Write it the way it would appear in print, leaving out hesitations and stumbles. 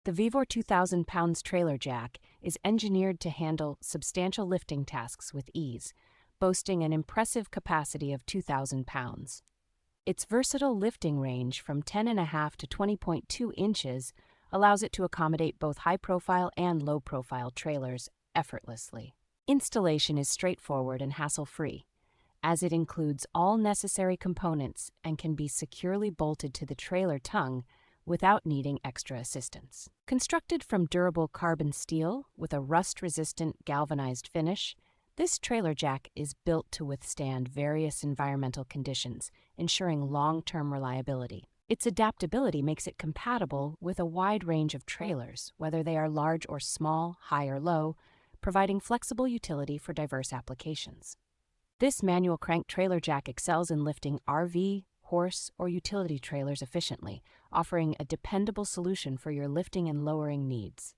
The VEVOR 2,000 pounds trailer jack is engineered to handle substantial lifting tasks with ease, boasting an impressive capacity of 2,000 pounds. Its versatile lifting range from 10.5 to 20.2 inches allows it to accommodate both high-profile and low-profile trailers effortlessly. Installation is straightforward and hassle-free, as it includes all necessary components and can be securely bolted to the trailer tongue without needing extra assistance. Constructed from durable carbon steel with a rust-resistant galvanized finish, this trailer jack is built to withstand various environmental conditions, ensuring long-term reliability. Its adaptability makes it compatible with a wide range of trailers, whether they are large or small, high or low, providing flexible utility for diverse applications. This manual crank trailer jack excels in lifting RV, horse, or utility trailers efficiently, offering a dependable solution for your lifting and lowering needs.